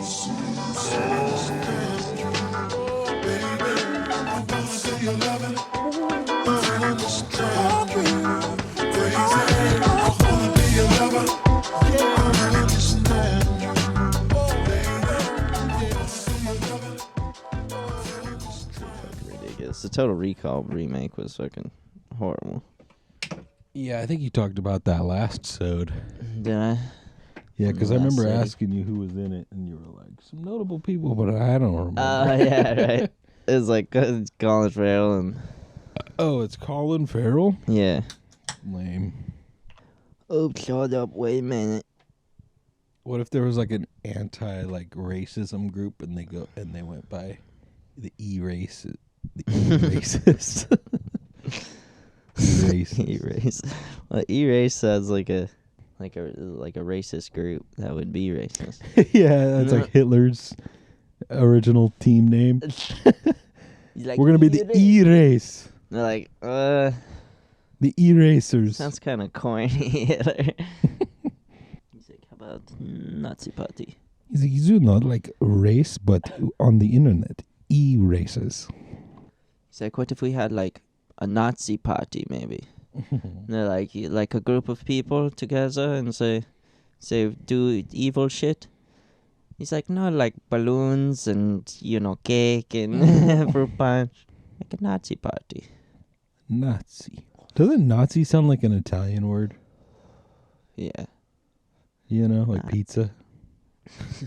Ridiculous. The Total Recall remake was fucking horrible. Yeah, I think you talked about that last sode. Did I? Yeah, because I remember asking you who was in it, and you were like, some notable people, but I don't remember. Yeah, right. It was like Colin Farrell and... Oh, it's Colin Farrell? Yeah. Lame. Oh, shut up. Wait a minute. What if there was like an racism group, and they went by the E-race? The E-races. E-race. Well, E-race sounds like a racist group that would be racist. Yeah, that's like Hitler's original team name. Like, we're gonna be the E-race. They're like, the E-racers. Sounds kind of corny, Hitler. He's like, how about Nazi Party? He's like, you do not like race, but on the internet, E-races. He's like, what if we had like a Nazi party, maybe? They're like a group of people together and say do evil shit. He's like, no, like balloons and cake and fruit punch, like a Nazi party. Nazi. Doesn't Nazi sound like an Italian word? Yeah. Like pizza.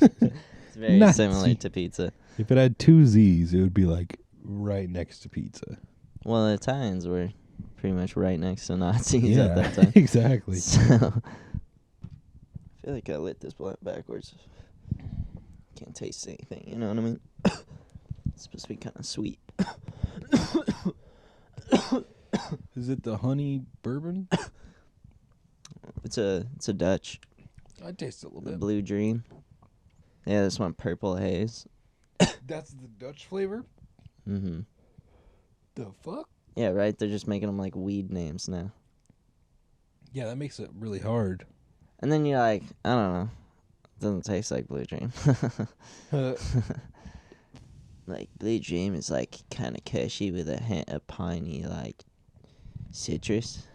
It's very Nazi. similar to pizza. If it had two Z's, it would be like right next to pizza. Well, the Italians were pretty much right next to Nazis at that time. Exactly. So, I feel like I lit this blunt backwards. Can't taste anything, you know what I mean? It's supposed to be kind of sweet. Is it the honey bourbon? It's a Dutch. I taste it a little The bit. Blue Dream. Yeah, this one purple haze. That's the Dutch flavor? Mm-hmm. The fuck? Yeah, right? They're just making them like weed names now. Yeah, that makes it really hard. And then you're like, I don't know. It doesn't taste like Blue Dream. Like, Blue Dream is like kind of cushy with a hint of piney, like, citrus.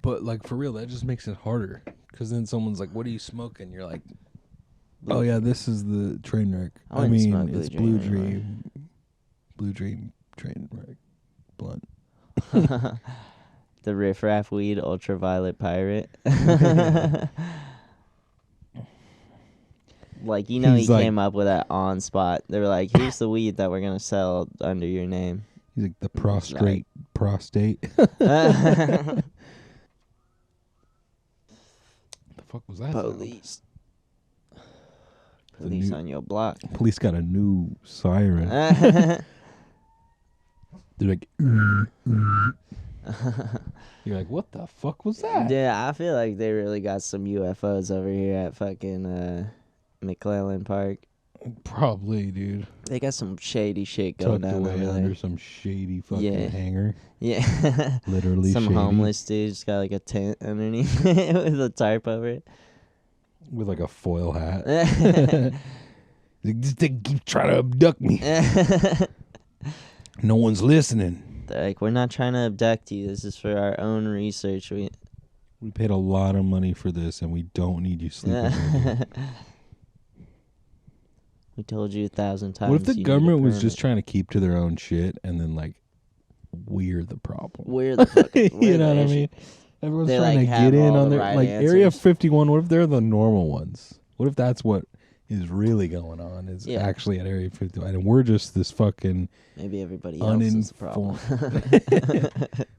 But, like, for real, that just makes it harder. Because then someone's like, what are you smoking? You're like, oh, yeah, this is the train wreck. I mean, it's Blue Dream. Blue Dream train wreck. Blunt. The Riff Raff Weed Ultraviolet Pirate. Like, he came up with that on spot. They were like, here's the weed that we're going to sell under your name. He's like, the prostate. The fuck was that? Police. Police on your block. Police got a new siren. They're like, you're like, what the fuck was that? Yeah, I feel like they really got some UFOs over here at fucking McClellan Park. Probably, dude. They got some shady shit going Tucked down away over under there. some shady fucking hangar. Yeah. Literally some shady. homeless dude just got like a tent underneath it with a tarp over it. With like a foil hat. They keep trying to abduct me. No one's listening. They're like, we're not trying to abduct you. This is for our own research. We paid a lot of money for this, and we don't need you sleeping. We told you 1,000 times. What if the government was just trying to keep to their own shit, and then like we're the problem? We're the fucking, you know what I mean? Everyone's they trying like to get in on their right Area answers. 51. What if they're the normal ones? What if that's what is really going on? Is actually at Area 51, and we're just this fucking maybe everybody else is the problem.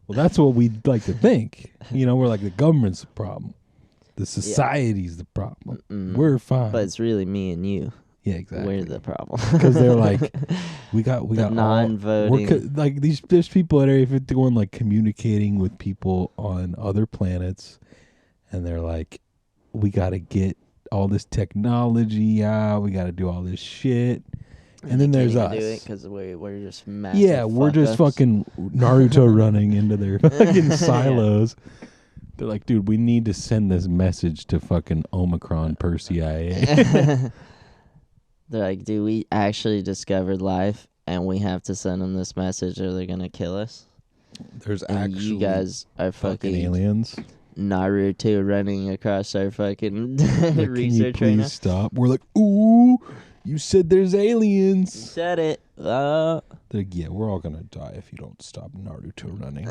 Well, that's what we'd like to think. We're like the government's the problem. The society's the problem. We're fine, but it's really me and you. Yeah, exactly. We're the problem because they're like, we got non-voting. Like there's people at Area 51 like communicating with people on other planets, and they're like, we got to get all this technology out. We got to do all this shit. And then there's us. Because we're just massive. Yeah, we're just fucking Naruto running into their fucking silos. They're like, dude, we need to send this message to fucking Omicron per CIA. They're like, "Do we actually discovered life, and we have to send them this message, or they're gonna kill us?" There's And actually you guys are fucking fucking aliens. Naruto running across our fucking Like, can you research right now. please stop? We're like, ooh, you said there's You aliens. said it. They're like, yeah, we're all gonna die if you don't stop Naruto running.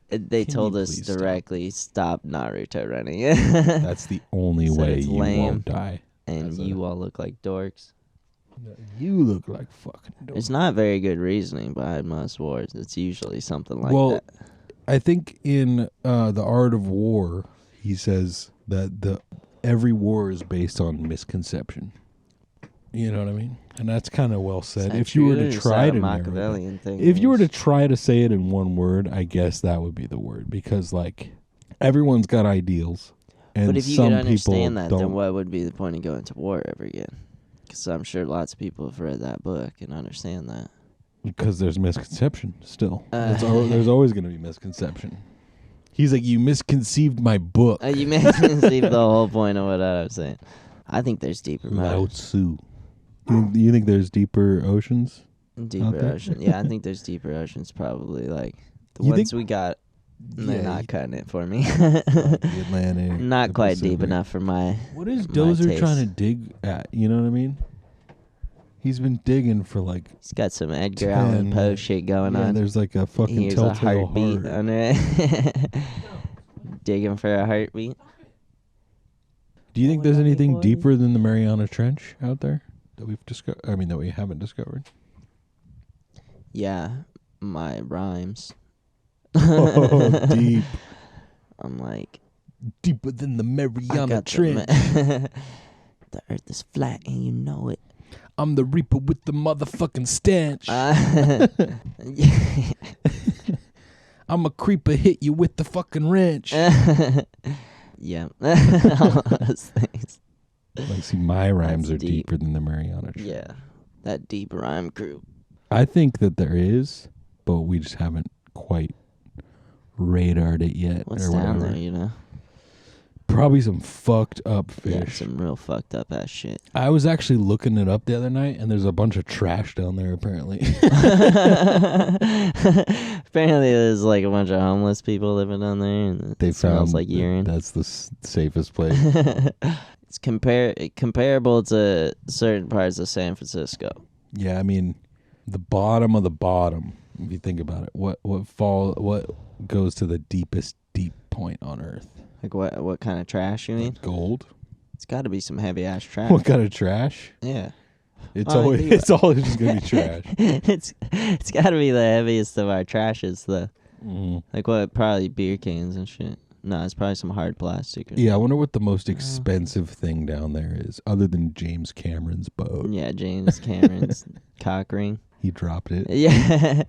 They Can told you us please stop? directly, stop Naruto running. That's the only Said way it's you lame. won't die. And That's you all look like dorks. You look like fucking dope. There's not very good reasoning behind most wars. It's usually something like Well, that. I think in The Art of War, he says that every war is based on misconception. You know what I mean? And that's kind of well said. Is If you were to try to narrow it, Machiavellian thing. if you were to try to say it in one word, I guess that would be the word, because like everyone's got ideals, and but if you some could understand people that, don't. then what would be the point of going to war ever again? Because I'm sure lots of people have read that book and understand that. Because there's misconception still. There's always going to be misconception. He's like, you misconceived my book. You misconceived the whole point of what I was saying. I think there's deeper Lao motives. Tzu. You think there's deeper oceans? Deeper there? ocean. Yeah, I think there's deeper oceans probably. Like, the You ones think- we got, they're not cutting it for me. The Atlantic. Not the quite deep Pacific. enough for my... What is my Dozer taste. trying to dig at? You know what I mean? He's been digging for like... He's got some Edgar Allan 10, Poe shit going yeah, on. there's like a fucking Here's a telltale heartbeat heart. under it. Digging for a heartbeat. Do you think Oh, there's lovely anything boy. deeper than the Mariana Trench out there that we've discovered? I mean, that we haven't discovered. Yeah, my rhymes. Oh, deep. I'm like, Deeper than the I Mariana got Trench. the earth is flat and you know it. I'm the Reaper with the motherfucking stench. I'm a creeper, hit you with the fucking wrench. Yeah. All those things. Like, see, my rhymes That's are deep. deeper than the Mariana Trench. Yeah. That deep rhyme crew. I think that there is, but we just haven't quite radared it yet. What's or down whatever. there, you know? Probably some fucked up Yeah, fish. some real fucked up ass shit. I was actually looking it up the other night, and there's a bunch of trash down there, apparently. Apparently there's like a bunch of homeless people living down there and They it smells found like urine. That's the safest place. It's comparable to certain parts of San Francisco. Yeah, I mean, the bottom of the bottom, if you think about it, what goes to the deepest deep point on Earth? Like what kind of trash you mean? Like gold? It's got to be some heavy ass trash. What kind of trash? Yeah. It's Oh, I always think it's always just gonna be trash. It's got to be the heaviest of our trashes though. Mm. Like what? Probably beer cans and shit. No, it's probably some hard plastic. Or Yeah, I wonder what the most expensive thing down there is, other than James Cameron's boat. Yeah, James Cameron's cock ring. He dropped it. Yeah.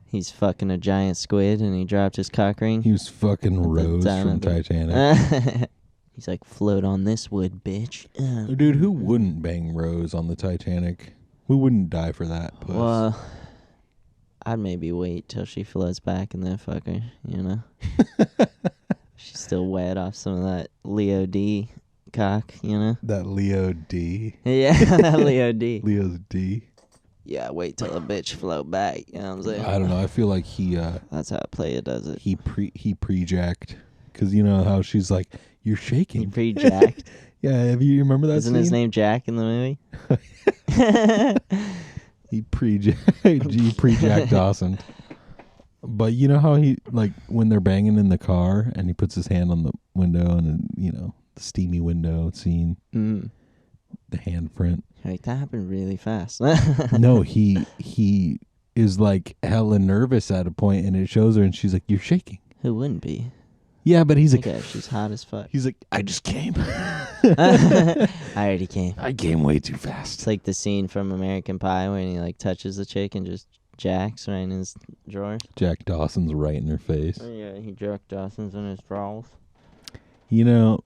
He's fucking a giant squid and he dropped his cock ring. He was fucking At the Rose time from of it. Titanic. He's like, float on this wood, bitch. Dude, who wouldn't bang Rose on the Titanic? Who wouldn't die for that puss? Well, I'd maybe wait till she floats back and then fuck her, you know? She's still wet off some of that Leo D cock, you know? That Leo D. Yeah, that Leo D. Leo's D. Yeah, wait till the bitch float back, you know what I'm saying? I don't know. I feel like he That's how Playa does it. he pre-jacked, because you know how she's like, you're He shaking. pre-jacked. Yeah, have you remember that Isn't scene? his name Jack in the movie? He pre-jacked Dawson. But you know how he, like, when they're banging in the car and he puts his hand on the window and then, you know, the steamy window scene, Mm. the handprint. Like, that happened really fast. No, he is like hella nervous at a point, and it shows her and she's like, you're shaking. Who wouldn't be? Yeah, but he's like, Okay, she's hot as fuck. he's like, I just came. I already came. I came way too It's fast. like the scene from American Pie when he like touches the chick and just jacks right in his drawer. Jack Dawson's right in her face. Oh yeah, he jacked Dawson's in his drawers. You know,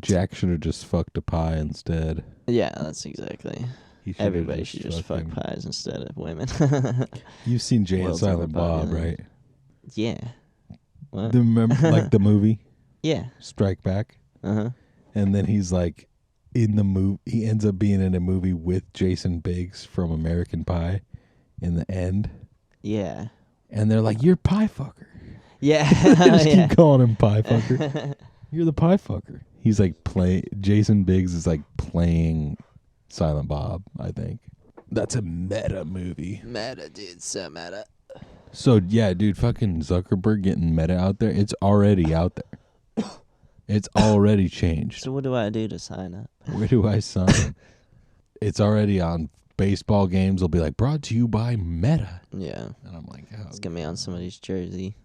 Jack should have just fucked a pie instead. Yeah, that's exactly. He should've Everybody should just fuck fucking- pies instead of women. You've seen Jay and World's Silent Bob, overpopulated. right? Yeah. What? Like the movie Yeah. Strike Back, Uh huh. and then he's like, in the movie. He ends up being in a movie with Jason Biggs from American Pie in the end. Yeah. And they're like, "You're pie fucker." Yeah. They just Yeah. keep calling him pie fucker. You're the pie fucker. He's like Jason Biggs is like playing Silent Bob, I think. That's a meta movie. Meta, dude. So meta. So, yeah, dude, fucking Zuckerberg getting meta out there. It's already out there. It's already changed. So what do I do to sign up? Where do I sign? It's already on baseball games. They'll be like, brought to you by Meta. Yeah. And I'm like, oh. It's going to be on somebody's jersey.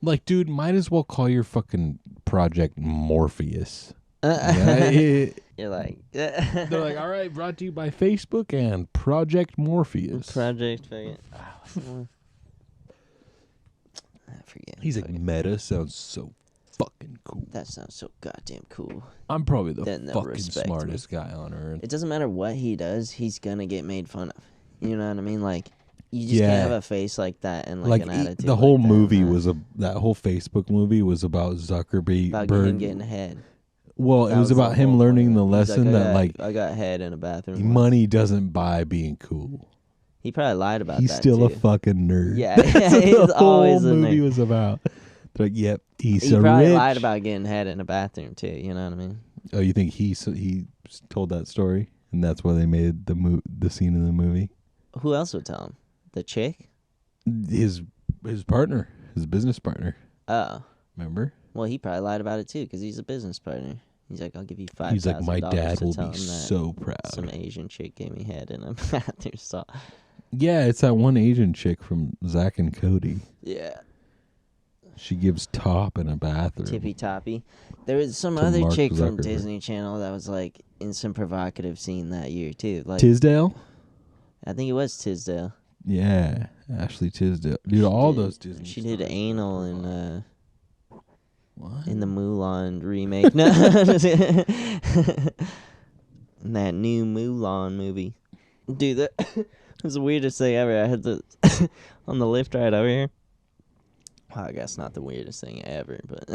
Like, dude, might as well call your fucking project Morpheus. You're like... They're like, all right, brought to you by Facebook and Project Morpheus. Project fucking... I forget. He's like, Meta sounds so fucking cool. That sounds so goddamn cool. I'm probably the Then they'll fucking respect smartest guy on earth. It doesn't matter what he does, he's going to get made fun of. You know what I mean? Like, you just Yeah. can't have a face like that and like an attitude the whole like that, movie man. was that whole Facebook movie was about Zuckerberg. About him getting head. Well, That it was the about him whole learning point. the He's lesson that like I got head in a bathroom. money doesn't buy being cool. He probably lied about He's that still a too. fucking nerd. Yeah, That's what he's the whole always a movie nerd. was about. They're like, yep, he's He so probably rich. lied about getting head in a bathroom too. You know what I mean? Oh, you think he told that story, and that's why they made the scene in the movie? Who else would tell him? The chick? His partner, his business partner. Oh, Remember? well, he probably lied about it too because he's a business partner. He's like, I'll give you $5,000. He's like, my dad will tell be him that so proud. some Asian chick gave me head in a bathroom stall. Yeah, it's that one Asian chick from Zack and Cody. Yeah. She gives top in a bathroom. Tippy toppy. There was some To other Mark chick from Zuckerberg. Disney Channel that was like in some provocative scene that year too. Like Tisdale? I think it was Tisdale. Yeah, Ashley Tisdale. Dude, all those Disney She did stars. anal in What? in the Mulan remake. No. In that new Mulan movie. Dude, that was the weirdest thing ever. I had to on the lift ride over here. Well, I guess not the weirdest thing ever, but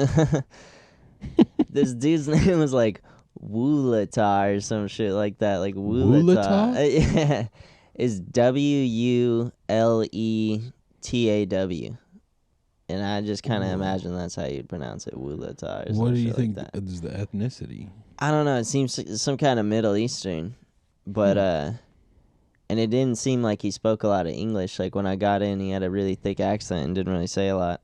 this dude's name was like Wulata or some shit like that. Like Wulata? Yeah. It's Wuletaw. And I just kind of imagine that's how you'd pronounce it, Wulata or some What do you shit think like that. is the ethnicity? I don't know. It seems some kind of Middle Eastern, but and it didn't seem like he spoke a lot of English. Like when I got in, he had a really thick accent and didn't really say a lot.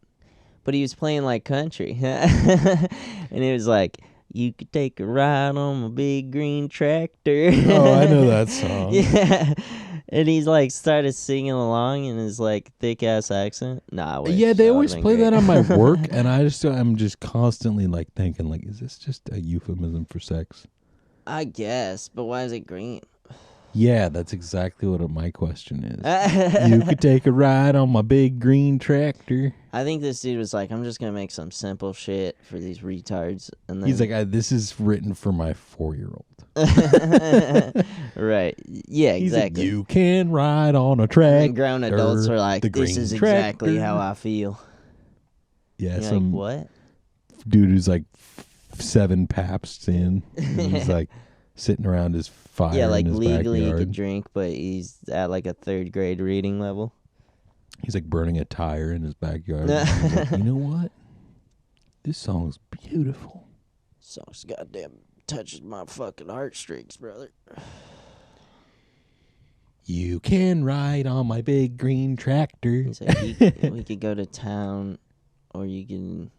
But he was playing like country, and he was like, "You could take a ride on my big green tractor." Oh, I know that song. Yeah, and he's like started singing along in his like thick ass accent. Nah, I wish. Yeah, they That always would've play been that great. on my work, and I'm just constantly like thinking, like, is this just a euphemism for sex? I guess, but why is it green? Yeah, that's exactly what my question is. You could take a ride on my big green tractor. I think this dude was like, I'm just gonna make some simple shit for these retards, and then He's like, this is written for my 4-year-old. right? Yeah, He's like, exactly. you can ride on a tractor. And grown adults were like, the "This green is exactly tractor." how I feel." Yeah, You're some like, what? dude who's like 7 Pabsts in. And he's like sitting around his fire Yeah, like in his legally he backyard. could drink, but he's at like a 3rd grade reading level. He's like burning a tire in his backyard. And he's like, you know what? This song's beautiful. Song's goddamn touches my fucking heartstrings, brother. You can ride on my big green tractor. He's like, we could go to town, or you can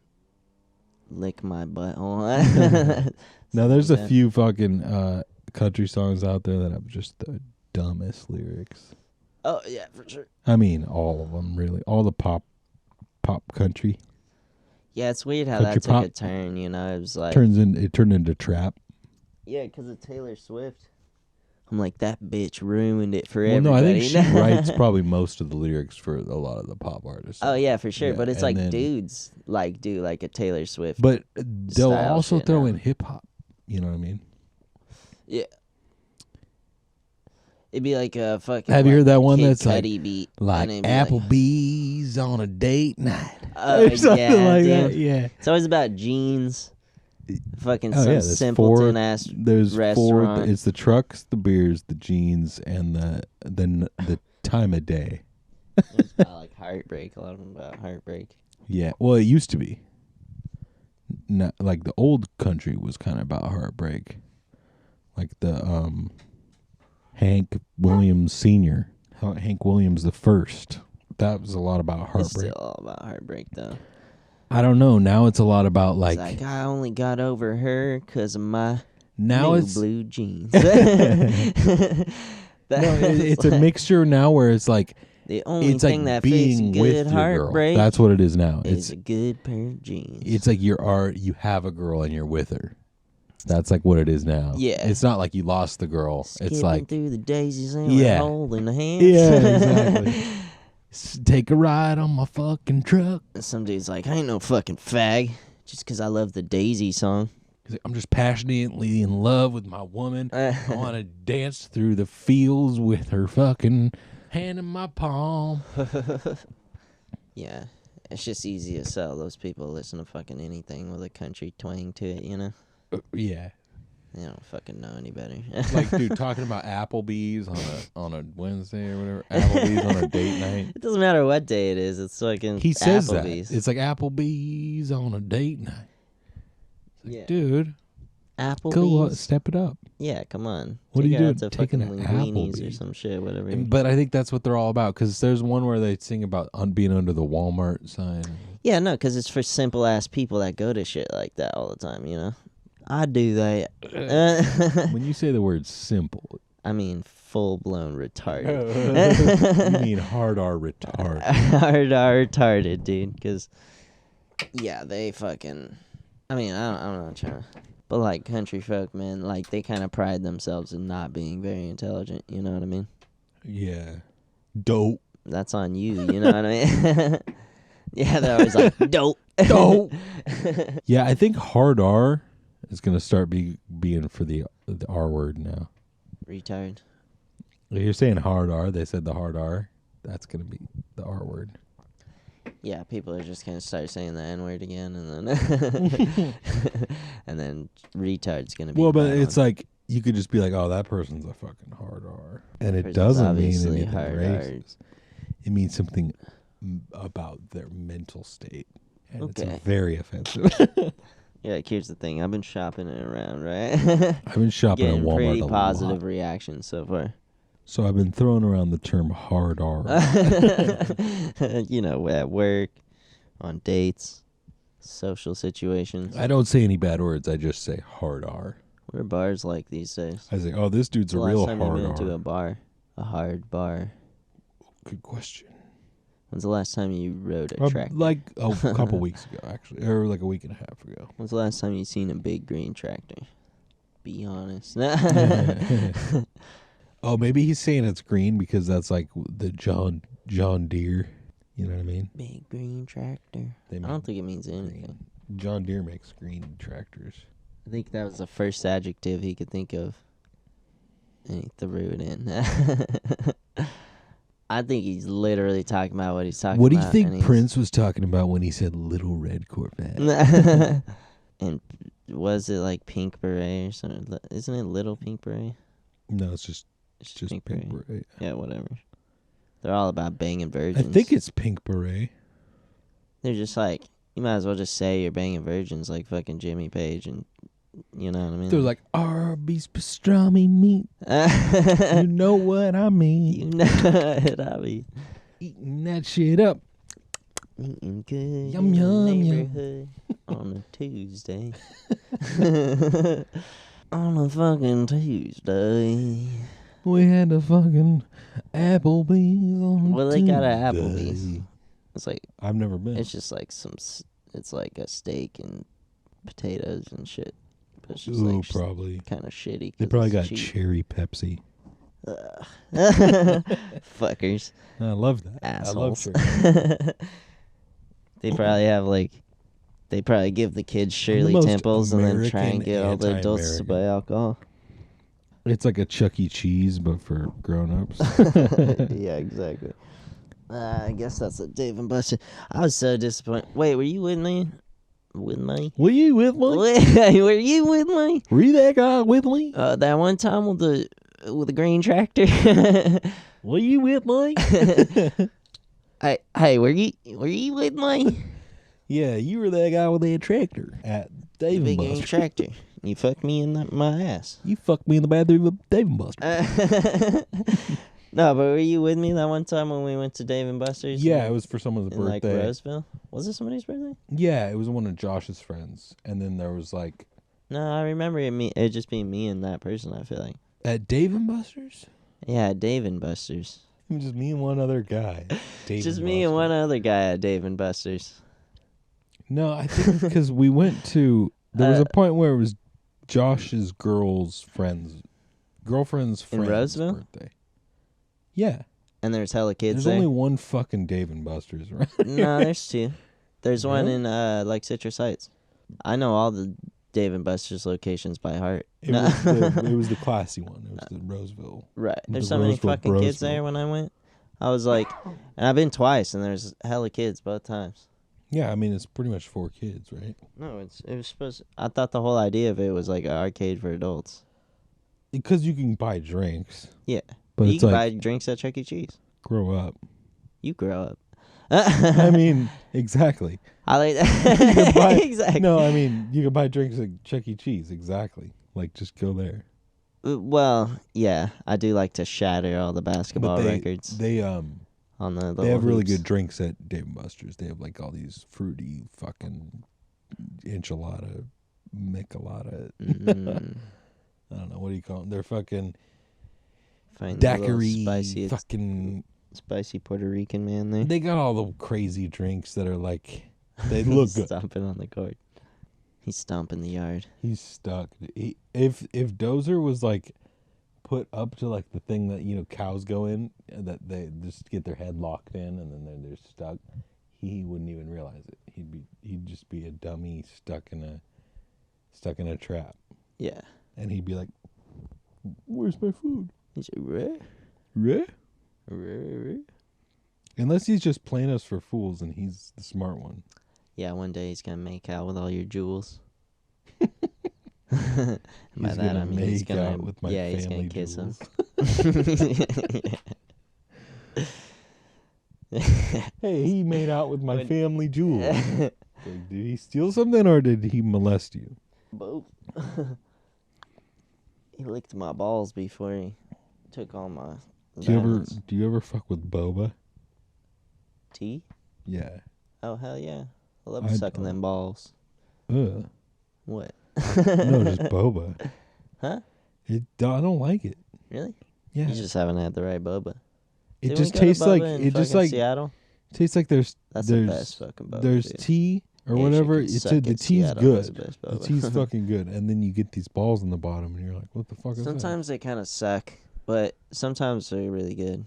lick my butthole. Now, there's a Yeah. few fucking country songs out there that have just the dumbest lyrics. Oh yeah, for sure. I mean, all of them, really. All the pop country Yeah, it's weird how Country that took pop a turn. You know, it was like it turned into trap. yeah, because of Taylor Swift. I'm like, that bitch ruined it for Well, no, I everybody. think she writes probably most of the lyrics for a lot of the pop artists. Oh yeah, for sure. Yeah, But it's and like then- dudes like do like a Taylor Swift. But they'll style also shit throw now. in hip hop. You know what I mean? Yeah. It'd be like a fucking. Have you heard that one Kid that's like- Cudi beat, Like and it'd be Applebee's on a date night. Oh, or something yeah, like dude. that. Yeah. It's always about jeans Fucking Oh, some yeah, there's simpleton ass There's restaurant. 4. It's the trucks, the beers, the jeans, and the time of day. It's about like heartbreak. A lot of them about heartbreak. Yeah. Well, it used to be. Not like the old country was kind of about heartbreak. Like the Hank Williams Sr. Hank Williams the first. That was a lot about It's heartbreak. still all about heartbreak though. I don't know. Now it's a lot about It's like I only got over her because of my now new it's blue jeans. it's a mixture now where it's like the only it's thing like that fixes being good with your girl. heartbreak. That's what it is now. Is a good pair of jeans. It's like you have a girl and you're with her. That's like what it is now. Yeah. It's not like you lost the girl. Skipping it's like through the daisies and Yeah. holding the hands. yeah, exactly. Take a ride on my fucking truck. And some dude's like, I ain't no fucking fag. Just because I love the Daisy song. I'm just passionately in love with my woman. I want to dance through the fields with her fucking hand in my palm. Yeah. It's just easy to sell. Those people listen to fucking anything with a country twang to it, you know? Yeah. They don't fucking know any better. Like, dude, talking about Applebee's on a Wednesday or whatever. Applebee's on a date night. It doesn't matter what day it is. It's fucking He says Applebee's. that. It's like Applebee's on a date night. It's like, Yeah. dude, Applebee's. go step it up. Yeah, come on. What are you Take her doing? out to Taking fucking an Linguini's or Applebee's? some shit, whatever. But I think that's what they're all about. Because there's one where they sing about being under the Walmart sign. Yeah, no, because it's for simple ass people that go to shit like that all the time, you know? I do that. When you say the word simple, I mean, full blown retarded. you mean hard R retard. Hard are retarded, dude. Because, yeah, they fucking. I mean, I'm not trying to. But, like, country folk, man, like, they kind of pride themselves in not being very intelligent. You know what I mean? Yeah. Dope. That's on you. You know what I mean? Yeah, they're always like, dope. Dope. Yeah, I think hard R is going to start being for the R word now. Retard. You're saying hard R. They said the hard R. That's going to be the R word. Yeah, people are just gonna start saying the N word again, and then and then retard's gonna be. Well, but it's like you could just be like, "Oh, that person's a fucking hard R," and it Person's doesn't mean obviously anything hard racist. It means something about their mental state, and Okay. it's very offensive. Yeah, like, here's the thing. I've been shopping it around, right? I've been shopping at Getting Walmart pretty a positive lot, reactions so far. so I've been throwing around the term hard R. You know, at work, on dates, social situations. I don't say any bad words. I just say hard R. What are bars like these days? I say, "Oh, this dude's a When's the real last time hard you been to a R." bar? A hard bar. Good question. When's the last time you rode a tractor? Like a couple weeks ago, actually, or like a week and a half ago. When's the last time you seen a big green tractor? Be honest. Oh, maybe he's saying it's green because that's like the John Deere. You know what I mean? Big green tractor. They I make don't think it means anything. John Deere makes green tractors. I think that was the first adjective he could think of. And he threw it in. I think he's literally talking about what he's talking What do about. you think Prince was talking about when he said "little red Corvette"? And was it like Pink Beret or something? Isn't it Little Pink Beret? No, it's just Pink Pink Beret. Beret. Yeah, whatever. They're all about banging virgins. I think it's Pink Beret. They're just like, you might as well just say you're banging virgins like fucking Jimmy Page, and you know what I mean? They're like Arby's pastrami meat. You know what I mean? You know what I mean? Eating that shit up. Eating good Yum, in the yum, yum. neighborhood on a Tuesday. On a fucking Tuesday. We had a fucking Applebee's on Well, they got a Tuesday. Applebee's. It's like, I've never been. it's just like it's like a steak and potatoes and shit. But it's just Ooh, like probably. kind of shitty. They 'cause probably it's got cheap. cherry Pepsi. Fuckers. I love that. Assholes. I love cherry. They probably have like, they probably give the kids Shirley most Temples and then try and American get all the adults to buy alcohol. It's like a Chuck E. Cheese, but for grown-ups. Yeah, exactly. I guess that's a Dave and Buster. I was so disappointed. Wait, were you with me With me? Were you with me? Were you with me? Were you that guy with me? That one time with the green tractor. Were you with me? Hey, were you with me? Yeah, you were that guy with that tractor at Dave The and big green Buster's. tractor. You fucked me in my ass. You fucked me in the bathroom of Dave and Buster's. No, but were you with me that one time when we went to Dave and Buster's? Yeah, it was for someone's in like birthday. Roseville. Was it somebody's birthday? Yeah, it was one of Josh's friends, and then there was like No, I remember it just being me and that person. I feel like. at Dave and Buster's. Yeah, Dave and Buster's. Just me and one other guy. Just me and one other guy at Dave and Buster's. No, I think because we went to. There was a point where it was Josh's girlfriend's In Roseville? birthday. Yeah. And there's hella kids There's there. only one fucking Dave and Buster's, right? No, there's two. There's one Really? in like Citrus Heights. I know all the Dave and Buster's locations by heart. It was the classy one. It was the Roseville. Right. There's The so many Roseville fucking kids Brosville. there when I went. I was like, and I've been twice, and there's hella kids both times. Yeah, I mean it's pretty much 4 kids, right? No, it was supposed. I thought the whole idea of it was like an arcade for adults. Because you can buy drinks. Yeah, But you it's can like buy drinks at Chuck E. Cheese. grow up. You grow up. I mean, exactly. I like You can buy, exactly. No, I mean you can buy drinks at Chuck E. Cheese. Exactly. Like just go there. Well, yeah, I do like to shatter all the basketball But records They on the. They have really hoops. good drinks at Dave & Buster's. They have like all these fruity fucking enchilada, michelada. I don't know, what do you call them? They're fucking Find the little daiquiri, spicy, fucking. spicy Puerto Rican man there. They got all the crazy drinks that are like, they look good. Stomping on the court. He's stomping the yard. He's stuck. If Dozer was like put up to like the thing that cows go in, that they just get their head locked in and then they're stuck, he wouldn't even realize it. He'd just be a dummy stuck in a trap. Yeah. And he'd be like, "Where's my food?" He's like, Reh? "Reh?" Unless he's just playing us for fools and he's the smart one. Yeah, one day he's gonna make out with all your jewels. He's By that I mean he's make gonna out with my he's gonna family kiss him. Hey, he made out with my When- family jewels. Like, did he steal something or did he molest you? Both. He licked my balls before he took all my. Do diamonds. you ever fuck with Boba? Tea? Yeah. Oh hell yeah! I love I sucking them balls. Ugh. What? No, just Boba. Huh? I don't like it. Really? Yeah. You just haven't had the right boba. It Did we just go to tastes like Boba in Seattle. tastes like there's That's the best fucking boba. there's dude. tea or Yeah, whatever. shit can It's suck the in tea's Seattle. That's good. the best The boba. tea's fucking good, and then you get these balls in the bottom, and you're like, "What the fuck is that?" Sometimes they kind of suck, but sometimes they're really good.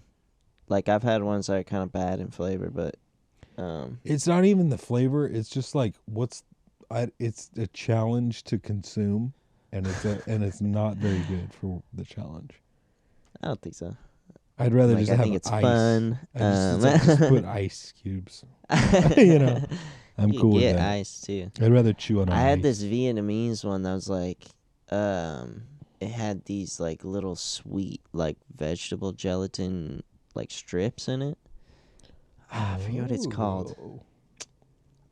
Like I've had ones that are kind of bad in flavor, but It's not even the flavor. It's just like it's a challenge to consume, and it's not very good for the challenge. I don't think so. I'd rather Like just I have think it's ice. fun. Just put ice cubes. I'm you cool with get that. ice too. I'd rather chew on ice. I had this Vietnamese one that was like, it had these like little sweet like vegetable gelatin like strips in it. I forget what it's called. Oh.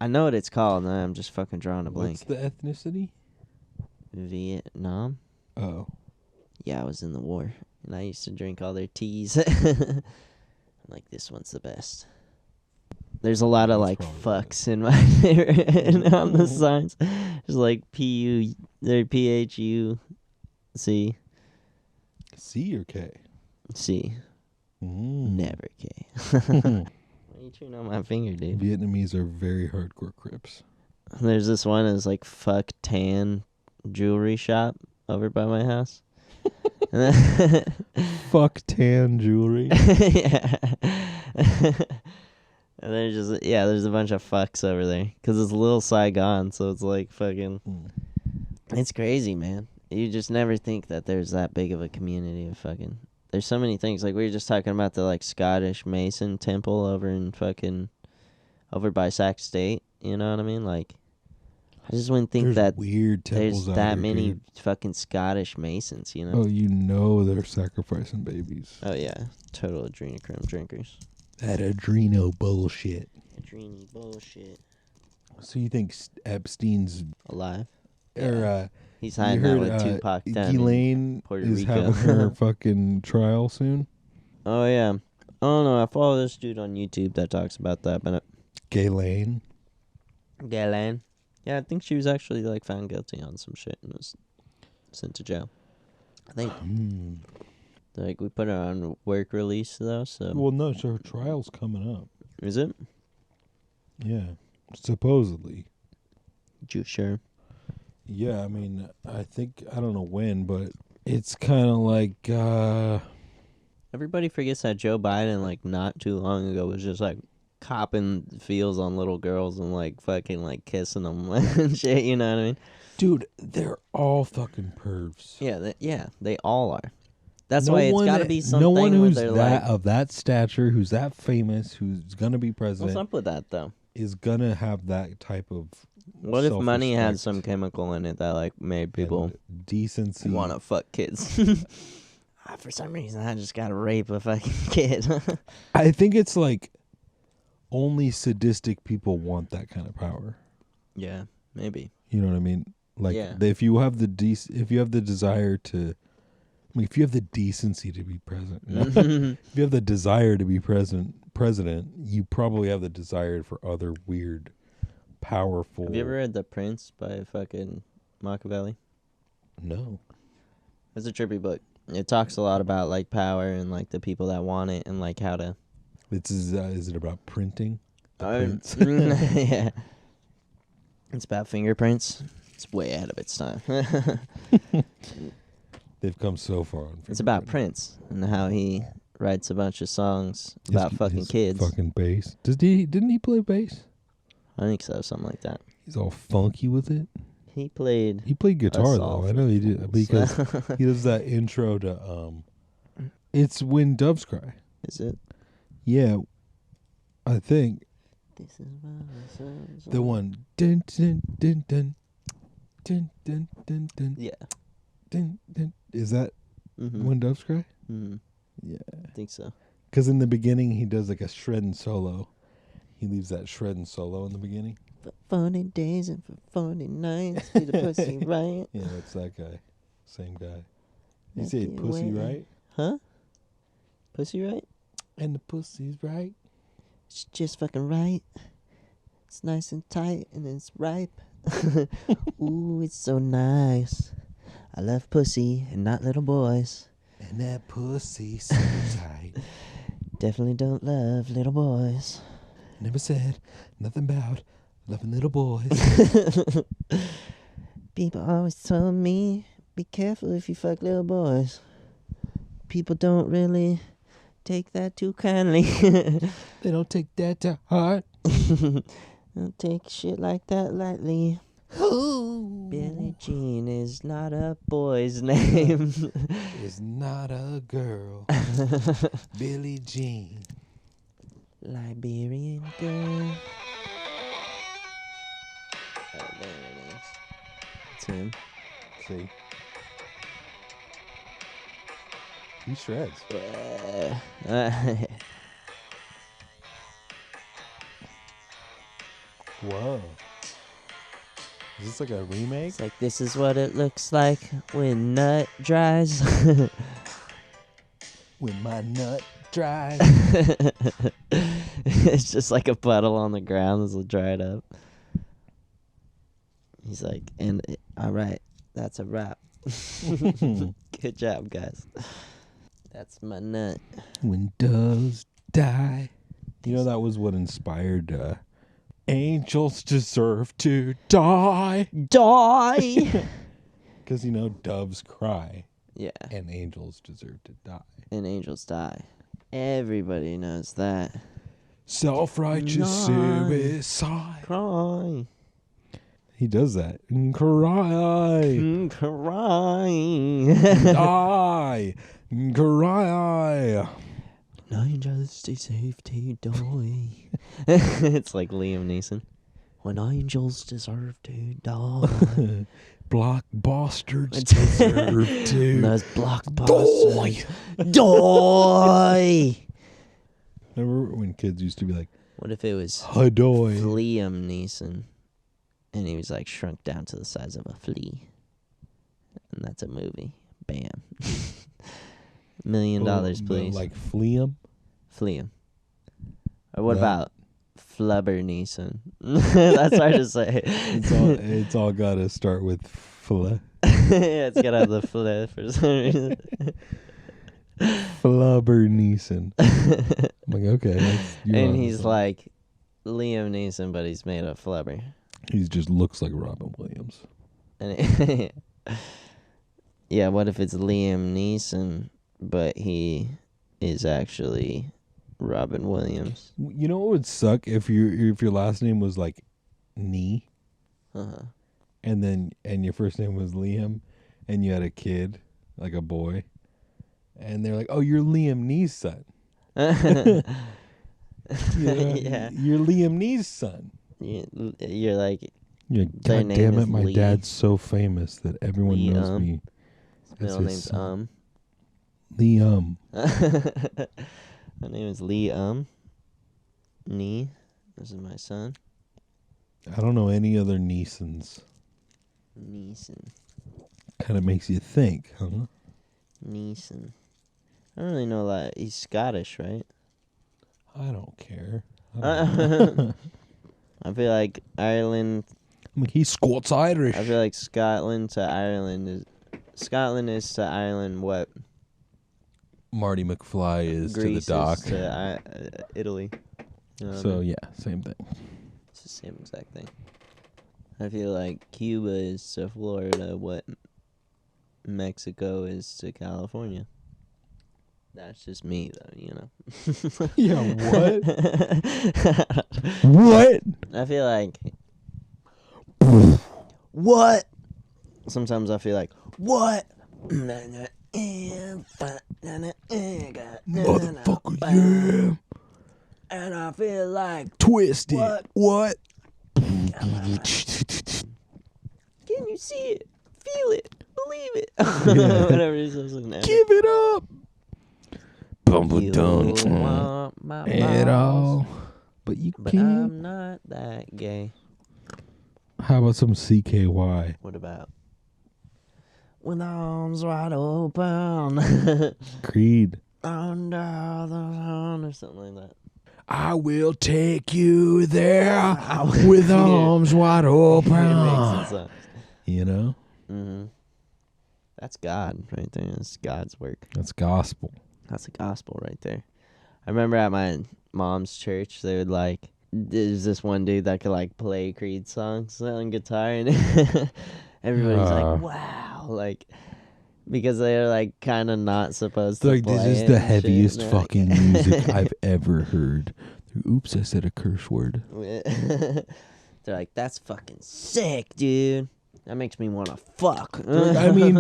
I know what it's called, and I'm just fucking drawing a blank. What's the ethnicity? Vietnam? Oh. Yeah, I was in the war, and I used to drink all their teas. I'm like, this one's the best. There's a lot of That's like probably fucks in my and on the signs. There's like PU, they're PHUC. C or K? C. Mm. Never K. Why are you chewing on my finger, dude? Vietnamese are very hardcore Crips. There's this one is like fuck tan jewelry shop over by my house. And then Fuck tan jewelry. yeah. And there's a bunch of fucks over there because it's Little Saigon, so it's like fucking. It's crazy, man. You just never think that there's that big of a community of fucking. There's so many things. Like we were just talking about the like Scottish Mason temple over in fucking, over by Sac State. You know what I mean? Like, I just wouldn't think There's that weird temples there's out that here, many dude. fucking Scottish Masons, you know? Oh, you know they're sacrificing babies. Oh, yeah. Total adrenochrome drinkers. That adreno bullshit. Adreny bullshit. So you think Epstein's Alive? or He's you hiding out heard with Tupac down in Ghislaine Puerto is Rico. having her fucking trial soon? Oh, yeah. I don't know. I follow this dude on YouTube that talks about that, but Ghislaine? Galen. Yeah, I think she was actually like found guilty on some shit and was sent to jail. I think like we put her on work release though, so Well, no, so her trial's coming up. is it? Yeah, supposedly. You sure? Yeah, I mean, I think, I don't know when, but it's kind of like, Everybody forgets that Joe Biden like not too long ago was just like copping feels on little girls and like fucking like kissing them and shit. You know what I mean? dude, they're all fucking pervs. Yeah, they all are. That's No why it's one- got to be something No one where who's they're that like, of that stature, who's that famous, who's gonna be president, what's up with that though? is gonna have that type of What if money had self-respect some chemical in it that like made people and decency. want to fuck kids? For some reason, I just gotta rape a fucking kid. I think it's like only sadistic people want that kind of power. Yeah, maybe. You know what I mean? Like, Yeah. if you have the if you have the desire to, I mean, if you have the decency to be president, if you have the desire to be president, you probably have the desire for other weird, powerful. Have you ever read The Prince by fucking Machiavelli? No. It's a trippy book. It talks a lot about like power and like the people that want it and like how to. Is it about printing? The prints? Yeah. It's about fingerprints. It's way ahead of its time. They've come so far. It's about Prince and how he writes a bunch of songs about fucking kids. Fucking bass. Didn't he play bass? I think so, something like that. He's all funky with it. He played guitar song though. I for know he did because he does that intro to It's When Doves Cry. Is it? Yeah, I think This is my song. the one dun dun dun dun dun dun dun dun Yeah. dun dun. Is that Mm-hmm. When Doves Cry? Mm-hmm. Yeah. I think so. Because in the beginning he does like a shredding solo. He leaves that shredding solo in the beginning. For 40 days and for 40 nights, be the pussy right. Yeah, that's that guy. Same guy. You Left say you pussy, waiting. right? Huh? Pussy right? And the pussy's right. It's just fucking right. It's nice and tight and it's ripe. Ooh, it's so nice. I love pussy and not little boys. And that pussy so tight. Definitely don't love little boys. Never said nothing about loving little boys. People always told me, be careful if you fuck little boys. People don't really take that too kindly. They don't take that to heart. Don't take shit like that lightly. Billie Jean is not a boy's name. Is not a girl. Billie Jean. Liberian girl. Oh, there it is. It's him. See? He shreds. Whoa. Is this like a remake? It's like, this is what it looks like when nut dries. When my nut dries. It's just like a puddle on the ground that's dried up. He's like, all right, that's a wrap. Good job, guys. That's my nut. When doves die. You know, that was what inspired Angels Deserve to Die. Die! Because, you know, doves cry. Yeah, And angels deserve to die. and angels die. Everybody knows that. Self-righteous Nice. suicide. Cry. He does that. Cry. Cry. Die. Cry. Angels stay safe to die. It's like Liam Neeson. When angels deserve to die. Blockbusters deserve to Those blockbusters. Die! Remember when kids used to be like, What if it was Hadoy. Liam Neeson and he was like shrunk down to the size of a flea? And that's a movie. Bam. $1 million, please. Like Fleam? Fleam. Or what That- about Flubber Neeson? That's hard to say. It's all got to start with fla. Yeah, it's got to have the fla for some reason. Flubber Neeson. I'm like, okay. And he's like Liam Neeson, but he's made of Flubber. He just looks like Robin Williams. And yeah, what if it's Liam Neeson, but he is actually Robin Williams? You know what would suck if your last name was like Nee, Uh-huh. and your first name was Liam, and you had a kid, like a boy, and they're like, "Oh, you're Liam Nee's son." Yeah. You're Liam Nee's son. You're like, Yeah, their God name damn is it, my Lee. dad's so famous that everyone knows Liam. me. his middle his name's son. Liam. My name is Liam. Nee. This is my son. I don't know any other Neesons. Neeson. Kind of makes you think, huh? Neeson. I don't really know a lot. He's Scottish, right? I don't care. I feel like Ireland. I'm like, he's Scots Irish. I feel like Scotland to Ireland is to Ireland what Marty McFly is Greece to the dock. is to Italy. You know what I So mean? yeah, same thing. It's the same exact thing. I feel like Cuba is to Florida what Mexico is to California. That's just me, though, you know. Yeah, what? What? I feel like... What? Sometimes I feel like, what? Motherfucker, yeah. And I feel like... Twisted. What? Can you see it? Feel it? Believe it? Yeah. Whatever it is. Give it up. Bumble You done. want my It all. balls, But you but can't. I'm not that gay. How about some CKY? What about? With arms wide open, Creed. under the sun, or something like that. I will take you there with arms wide open. It makes sense. You know? Mm-hmm. That's God right there. That's God's work. That's gospel. That's the gospel right there. I remember at my mom's church, they would like, there's this one dude that could like play Creed songs on guitar, and everybody's like, wow, like, because they're like kind of not supposed to Like, play this is it the and shit, heaviest and they're fucking like, music I've ever heard. Oops, I said a curse word. They're like, that's fucking sick, dude. That makes me want to fuck. Like, I mean,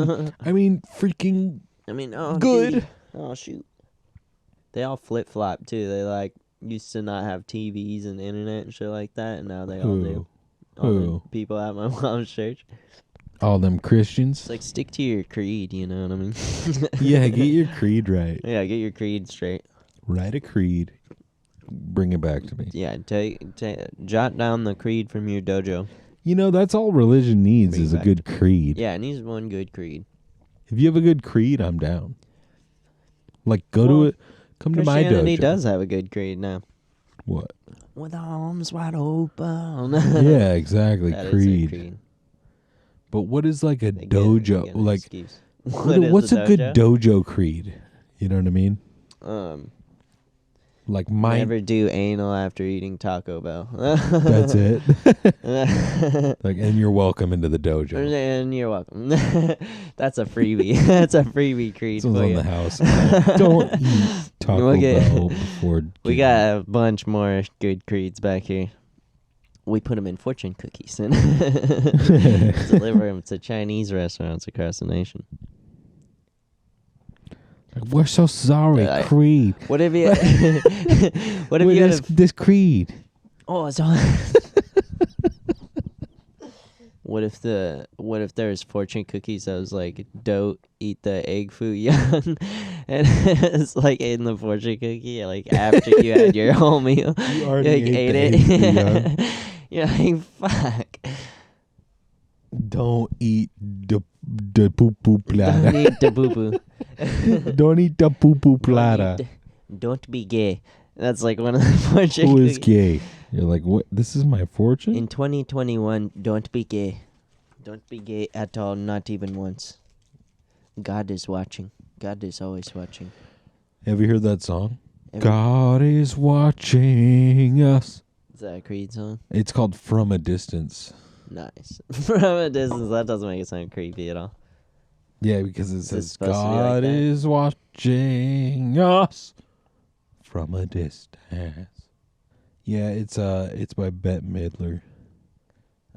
freaking oh, good. dude. Oh, shoot. They all flip-flop, too. They, like, used to not have TVs and internet and shit like that, and now they all do. All the people at my mom's church. All them Christians. It's like, stick to your creed, you know what I mean? Yeah, get your creed right. Yeah, get your creed straight. Write a creed. Bring it back to me. Yeah, jot down the creed from your dojo. You know, that's all religion needs Bring is a back good creed. Yeah, it needs one good creed. If you have a good creed, I'm down. Like, go to it. Come to my Christianity dojo. does have a good creed now. What? With arms wide open. Yeah, exactly. That is a Creed. creed. But what is like a They get dojo? an Like, excuse. what's a good dojo creed? You know what I mean? Like my. Never do anal after eating Taco Bell. That's it. Like, and you're welcome into the dojo. And you're welcome. That's a freebie. That's a freebie creed This one's for on you. the house. Don't eat Taco Bell before. We got a bunch more good creeds back here. We put them in fortune cookies and deliver them to Chinese restaurants across the nation. Like, we're so sorry, Yeah, Creed. What if you? What if you had this Creed? Oh, it's What if there's fortune cookies that was like, don't eat the egg foo young, and it's like in the fortune cookie, like after you had your whole meal, You already like, ate ate the egg foo young. it. You're like, fuck. Don't eat the poo poo Don't plata. eat the boo boo. Don't eat the poo poo plata. Don't be gay. That's like one of the fortune Who cookies. is gay? You're like, what? This is my fortune? In 2021, don't be gay. Don't be gay at all, not even once. God is watching. God is always watching. Have you heard that song? God is watching us. Is that a Creed song? It's called From a Distance. Nice. From a distance, that doesn't make it sound creepy at all. Yeah, because it Is it says supposed to be like God that? is watching us from a distance. Yeah, it's by Bette Midler.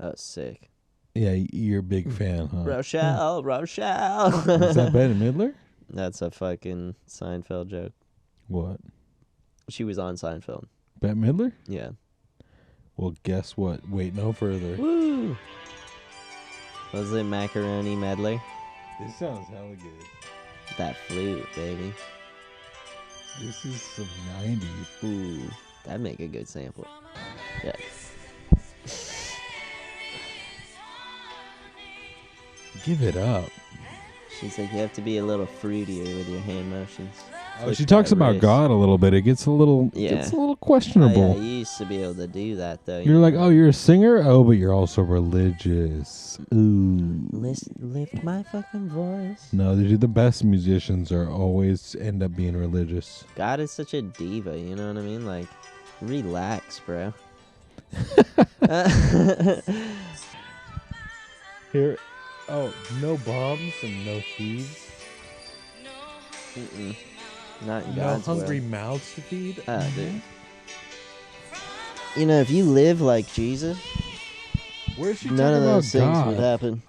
Oh, sick. Yeah, you're a big fan, huh? Rochelle. Is that Bette Midler? That's a fucking Seinfeld joke. What? She was on Seinfeld. Bette Midler? Yeah. Well, guess what? Wait no further. Woo! Was it Macaroni Medley? This sounds hella good. That flute, baby. This is some 90s. Ooh, that'd make a good sample. Yeah. Give it up. She's like, you have to be a little fruitier with your hand motions. Oh, Click she talks that about wrist. God a little bit. It gets a little, Yeah. questionable. Oh, yeah, you used to be able to do that, though. You're like, oh, you're a singer? Oh, but you're also religious. Ooh. Lift my fucking voice. No, the best musicians are always end up being religious. God is such a diva, you know what I mean? Like, relax, bro. Here, no bombs and no thieves. Mm-mm. Not in No God's hungry will. mouths to feed. Dude. You know, if you live like Jesus, Where's she none talking of about those things God? would happen.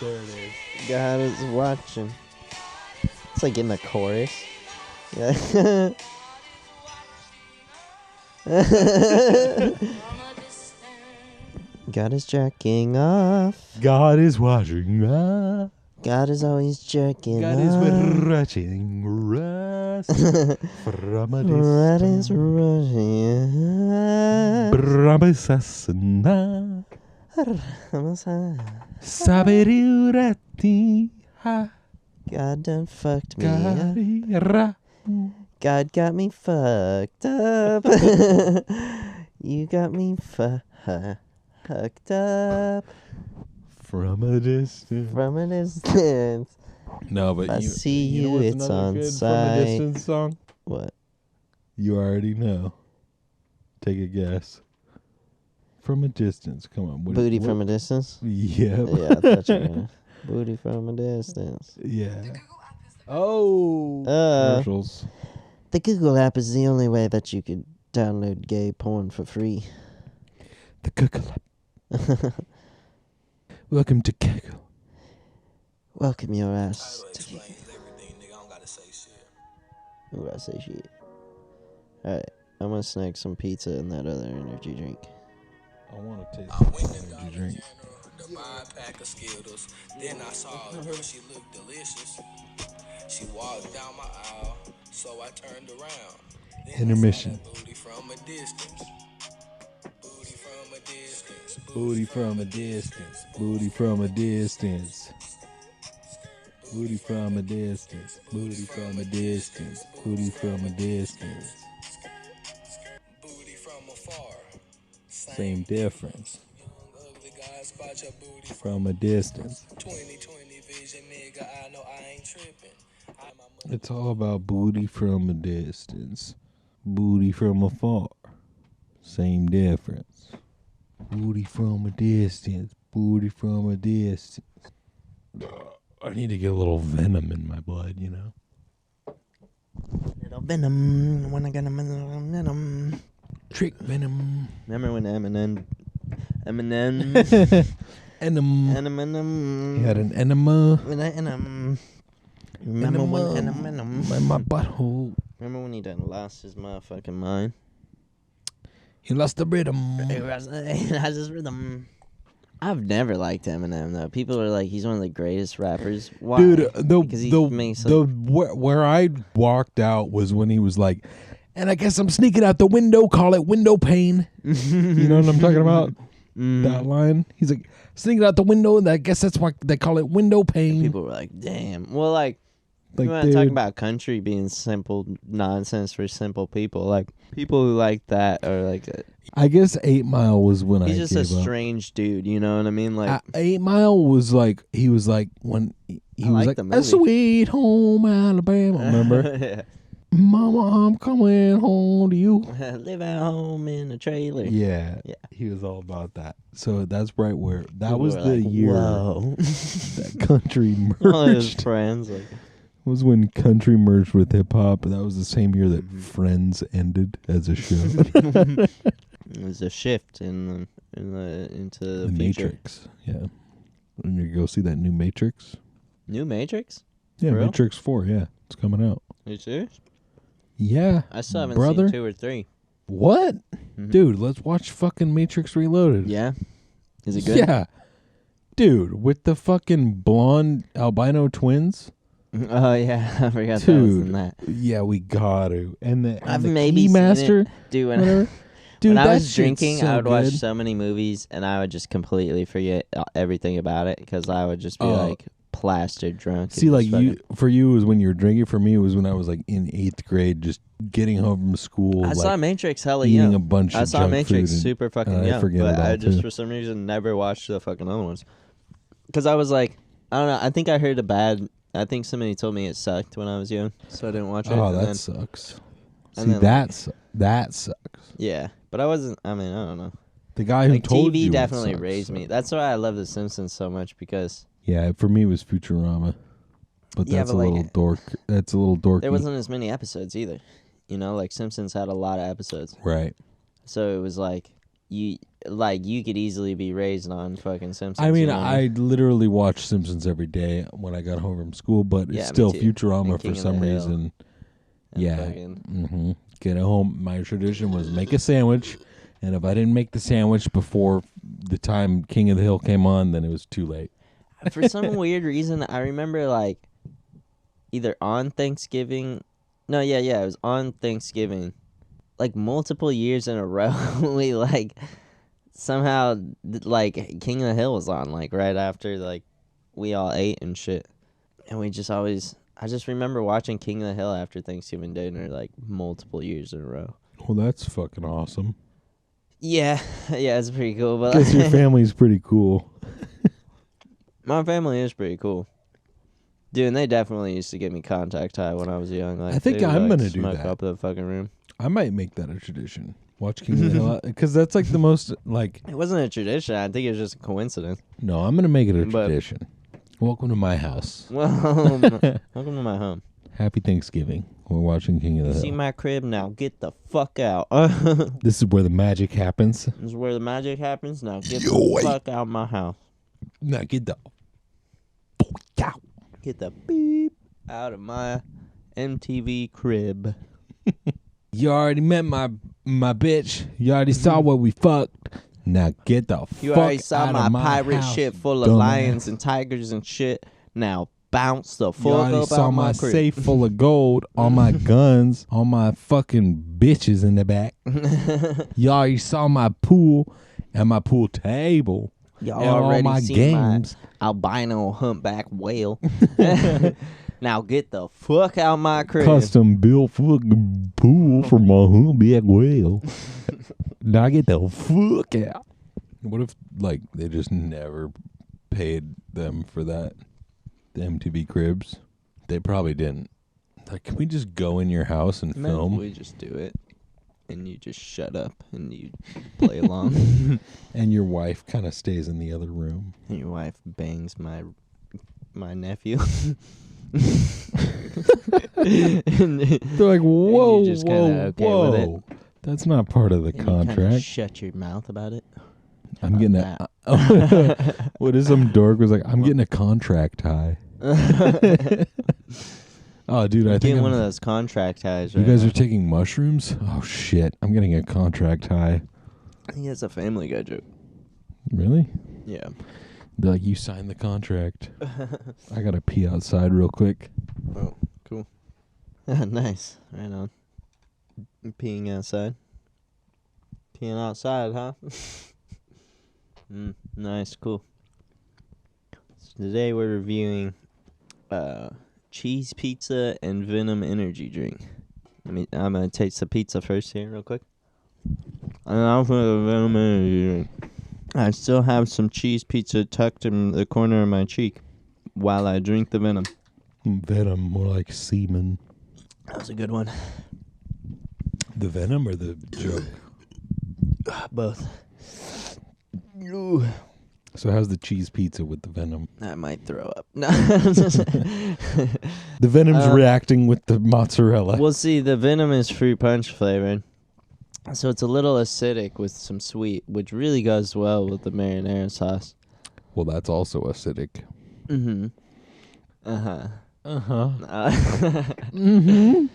There it is. God is watching. It's like in the chorus. Yeah. God is jerking off. God is watching us. God is always jerking God off. is watching us from a God is distance. rushing. God done fucked me up. God got me fucked up. You got me fucked up. From a distance. From a distance. No, but I you see you, know what's it's another on good sight. From a Distance song? What? You already know. Take a guess. From a distance. Come on. Booty from a distance? Yeah. Yeah, I thought you were gonna. Booty from a distance. Yeah. Oh. Commercials. The Google app is the only way that you could download gay porn for free. The Google app. Welcome to Google. Welcome your ass to Explain everything, nigga. I don't gotta say shit. Who gotta say shit? Alright, I'm gonna snack some pizza and that other energy drink. I want to taste I went to energy Dollar drink. General to buy a pack of Skittles. Then I saw a girl, she looked delicious. She walked down my aisle, so I turned around. Then Intermission. I saw that booty from a distance. Booty from a distance. Booty from a distance. Booty from a distance. Booty from a distance. Booty from a distance. Booty from a distance. Booty from afar. Same difference. Ugly guy spot your booty From a distance. 20/20 vision, nigga. I know I ain't tripping. It's all about booty from a distance. Booty from afar. Same difference. Booty from a distance. Booty from a distance. I need to get a little venom in my blood, you know? Little venom, when I got a venom. Trick venom. Remember when Eminem. He had an enema Remember when Eminem. in my butthole. Remember when he done lost his motherfucking mind? He lost the rhythm. He has his rhythm. I've never liked Eminem though. People are like, he's one of the greatest rappers. Why? Dude, Because he makes where I walked out was when he was like, and I guess I'm sneaking out the window, call it window pane. You know what I'm talking about? That line. He's like, sneaking out the window, and I guess that's why they call it window pane. People were like, damn. Well, like you want to talk about country being simple nonsense for simple people. Like, people who like that are like... I guess 8 Mile was when I gave up. He's just a strange dude, you know what I mean? Like 8 Mile was like, he was like, when he was like, a sweet home Alabama, remember? Yeah. Mama, I'm coming home to you. Live at home in a trailer. Yeah. He was all about that. So that's right where, that was the like, year whoa. that country All his merged. friends, like... Was when country merged with hip hop. That was the same year that Friends ended as a show. It was a shift into the Matrix. Yeah, and you go see that new Matrix. New Matrix? Yeah, For real? Matrix 4. Yeah, it's coming out. Are you serious? Yeah, I still haven't brother. seen 2 or 3. What, dude? Let's watch fucking Matrix Reloaded. Yeah, is it good? Yeah, dude, with the fucking blonde albino twins. Oh yeah, I forgot that was Dude, in that. yeah, we got to. And the I've the maybe Keymaster, seen it. Dude, whatever. Dude, when I that was shit's drinking, so I would watch good. so many movies, and I would just completely forget everything about it because I would just be like plastered drunk. See, like for you, it was when you were drinking. For me, it was when I was like in 8th grade, just getting home from school. I like, saw Matrix hella eating young. a bunch I of saw junk Matrix food super fucking and I young, forget but it all, I just too. for some reason never watched the fucking other ones because I was like, I don't know. I think I heard a bad. I think somebody told me it sucked when I was young, so I didn't watch it. Oh, and that then, sucks. and See, then, that sucks. Yeah, but I wasn't. I mean, I don't know. The guy who Like told TV you definitely it sucks, raised me. That's why I love The Simpsons so much because Yeah, for me, it was Futurama, but Yeah, that's but a like, little dork. That's a little dorky. there wasn't as many episodes either. You know, like Simpsons had a lot of episodes, right. so it was like you could easily be raised on fucking Simpsons. I mean, you know what I literally watch Simpsons every day when I got home from school, but Yeah, it's me still too. Futurama And King for of some the Hill. reason. And Yeah. fucking- Get home. My tradition was make a sandwich, and if I didn't make the sandwich before the time King of the Hill came on, then it was too late. For some weird reason, I remember like either on Thanksgiving. No, yeah, it was on Thanksgiving. Like multiple years in a row, we like somehow like King of the Hill was on like right after like we all ate and shit, and we just always. I just remember watching King of the Hill after Thanksgiving dinner like multiple years in a row. Well, that's fucking awesome. Yeah, it's pretty cool. But Guess your family's pretty cool. my family is pretty cool. Dude, and they definitely used to get me contact high when I was young. Like, I think they would, I'm like, gonna do smoke that. up the fucking room. I might make that a tradition. Watch King of the Hill because that's like the most like. It wasn't a tradition. I think it was just a coincidence. No, I'm gonna make it a But- tradition. Welcome to my house. Well, welcome to my home. Happy Thanksgiving. We're watching King of the You see Hill. my crib now? Get the fuck out. This This is where the magic happens. is where the magic happens. Now get Yo, the wait. fuck out my house. Now get the out. Get the beep out of my MTV crib. You already met my bitch. You already saw what we fucked. Now get the You fuck already saw out my of my pirate house, ship full of dumbass. lions and tigers and shit. Now bounce the You fuck already up saw out my crib. safe full of gold, all my guns, all my fucking bitches in the back. You already saw my pool and my pool table. Y'all and all already my seen games. my albino humpback whale. Now get the fuck out my crib. Custom built fucking pool for my humpback whale. Now get the fuck out. What if like they just never paid them for that? The MTV Cribs? They probably didn't. Like, can we just go in your house and Man, film? we just do it, and you just shut up and you play along. And your wife kind of stays in the other room. And your wife bangs my nephew. They're like, whoa, just kinda whoa, okay with whoa. That's not part of the And you kinda contract. shut your mouth about it. How I'm getting about a. What is some dork was like? I'm getting a contract high. Oh, dude, I think Getting I'm, one of those contract ties. you Right guys now. are taking mushrooms. Oh shit! I'm getting a contract high. I think that's a Family Guy joke. Really? Yeah. They're like, you signed the contract. I gotta pee outside real quick. Oh, cool. Nice. Right on. Peeing outside. Peeing outside, huh? Nice, cool. So today we're reviewing cheese pizza and Venom energy drink. I'm gonna taste the pizza first here real quick. And I'll put the Venom energy drink. I still have some cheese pizza tucked in the corner of my cheek while I drink the Venom. Venom, more like semen. That was a good one. The Venom or the joke? Both. So how's the cheese pizza with the Venom? I might throw up. No. The Venom's reacting with the mozzarella. Well, see, the Venom is fruit punch flavored. So it's a little acidic with some sweet, which really goes well with the marinara sauce. Well, that's also acidic. Mm-hmm. Uh-huh. Uh-huh. Mm-hmm.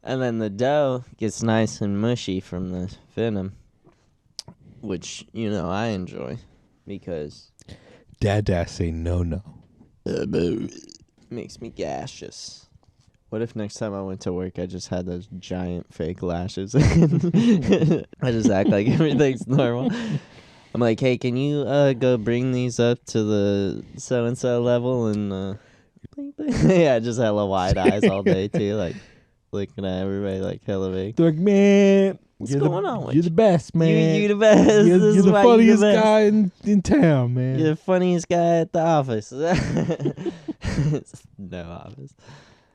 And then the dough gets nice and mushy from the Venom, which, I enjoy because... Dada say no. Makes me gaseous. What if next time I went to work, I just had those giant fake lashes? I just act like everything's normal. I'm like, hey, can you go bring these up to the so-and-so level? And yeah, just hella wide eyes all day, too. Like, looking at everybody like hella big. They're like, man, what's going on with you're the best, man. You the best. You're the funniest you're the guy in town, man. You're the funniest guy at the office. No office.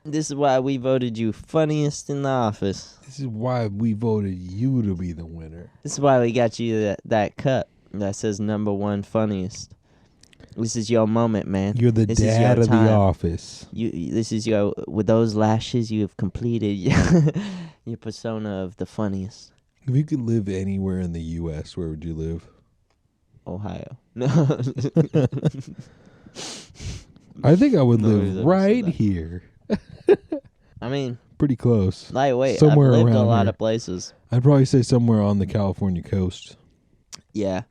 This is why we voted you funniest in the office. This is why we voted you to be the winner. This is why we got you that cup that says #1 funniest. This is your moment, man. You're the dad of the office. This is with those lashes, you have completed your persona of the funniest. If you could live anywhere in the U.S., where would you live? Ohio. No. I think I would live right here. I mean, pretty close. Lightweight. Somewhere I've lived around a lot here. of places. I'd probably say somewhere on the California coast. Yeah.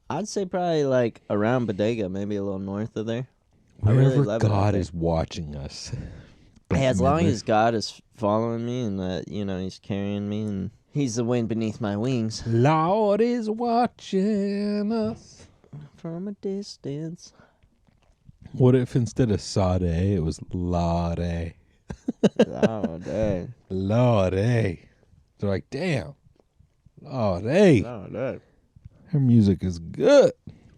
I'd say probably like around Bodega, maybe a little north of there. Wherever really God is watching us. Hey, as long as God is following me and He's carrying me and He's the wind beneath my wings. Lord is watching us from a distance. What if instead of Sade, it was Lorde? Lorde. Lorde. They're like, damn. Lorde. Lorde. Her music is good.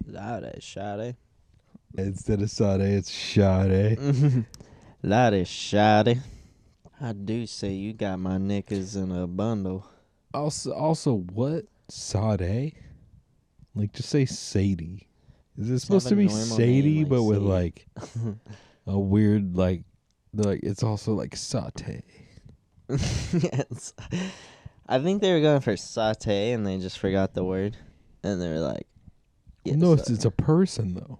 Lorde, Sade. Instead of Sade, it's Sade. Lorde, Sade. I do say you got my knickers in a bundle. Also, what? Sade? Like, just say Sadie. Is it supposed to be Sadie, but with like a weird it's also like saute. Yes. I think they were going for saute and they just forgot the word. And they were like, yeah, no, it's a person though.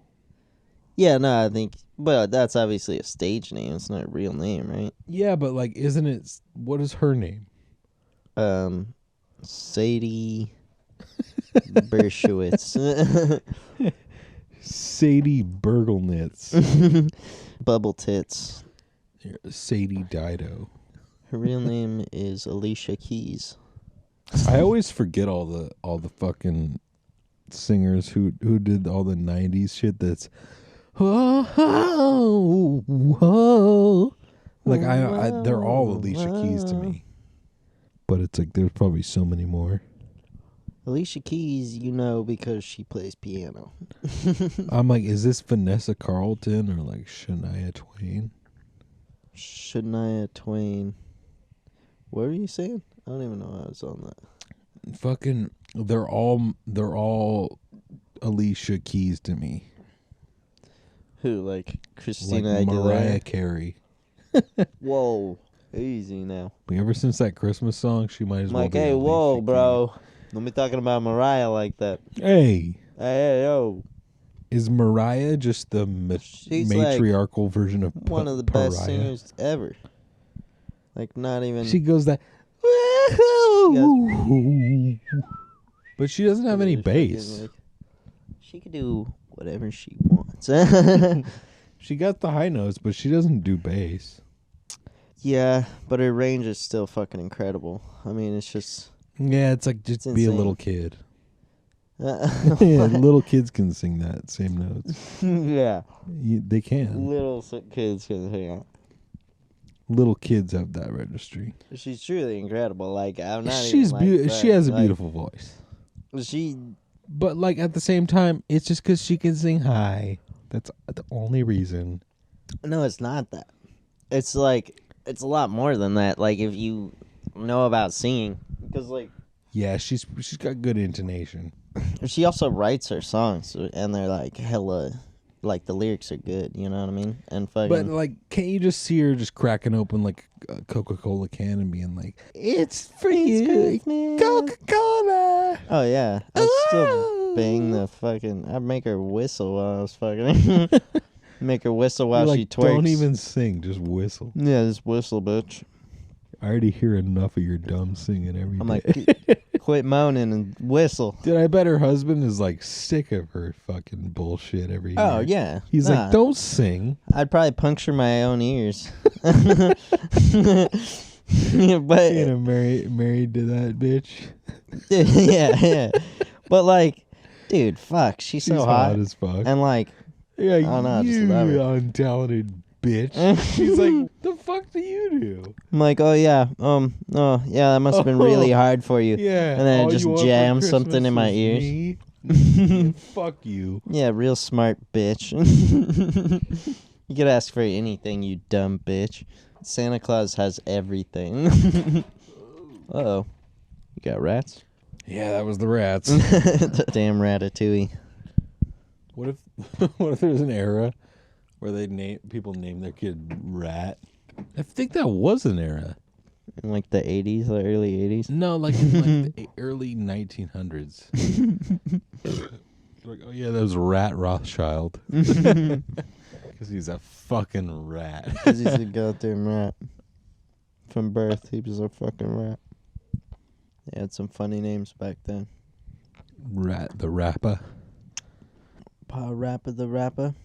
Yeah, no, I think, but that's obviously a stage name. It's not a real name, right? Yeah, but like, isn't it? What is her name? Sadie Bershowitz. Sadie Burgelnitz. Bubble Tits. Sadie Dido. Her real name is Alicia Keys. I always forget all the fucking singers who did all the 90s shit that's like I they're all Alicia Keys to me. But it's like there's probably so many more. Alicia Keys, because she plays piano. I'm like, is this Vanessa Carlton or like Shania Twain? Shania Twain. What were you saying? I don't even know I was on that. Fucking, they're all Alicia Keys to me. Who, like Christina like Aguilera? Mariah Carey. Whoa, easy now. But ever since that Christmas song, she might as well be hey, Alicia whoa, Keys. bro. Don't be talking about Mariah like that. Hey, yo. Is Mariah just the matriarchal version of one of the Pariah? best singers ever? Like, not even... She goes that... But she doesn't have any bass. She could do whatever she wants. She got the high notes, but she doesn't do bass. Yeah, but her range is still fucking incredible. I mean, it's just... Yeah, it's like just It's be a insane. little kid. Yeah, little kids can sing that same notes. Yeah. They can. Little kids can hang out. Little kids have that registry. She's truly incredible. Like, I'm not She's even, like, she has a like, beautiful voice. She... But like at the same time, it's just because she can sing high. That's the only reason. No, it's not that. It's like... It's a lot more than that. Like, if you know about singing. Because, like... Yeah, she's got good intonation. She also writes her songs. And they're, like, hella... Like, the lyrics are good. You know what I mean? And fucking... But like, can't you just see her just cracking open like a Coca-Cola can and being like, "It's for you, Coca-Cola." Oh, yeah. I'd still bang the fucking... I'd make her whistle while I was fucking... Make her whistle while You're she like, twerks. don't even sing, just whistle. Yeah, just whistle, bitch. I already hear enough of your dumb singing every day. I'm like, quit moaning and whistle. Dude, I bet her husband is like sick of her fucking bullshit every year. Oh, yeah. He's like, don't sing. I'd probably puncture my own ears. Yeah, but You know, married to that bitch. yeah. But like, dude, fuck, she's so hot as fuck. and like, Yeah, I don't know, I just you love her. untalented bitch. She's like, the fuck do you do? I'm like, oh yeah, that must have been really hard for you. Yeah. And then I all just you want for jam something Christmas in my is ears. me? Yeah, fuck you. Yeah, real smart bitch. You could ask for anything, you dumb bitch. Santa Claus has everything. Uh-oh. You got rats? Yeah, that was the rats. Damn ratatouille. What if there's an era where people name their kid Rat? I think that was an era. In like the 80s, the early 80s? No, like in like the early 1900s. Like, oh yeah, that was Rat Rothschild. Because he's a fucking rat. Because he's a goddamn rat. From birth, he was a fucking rat. They had some funny names back then. Rat the Rapper. Pa Rapper the Rapper.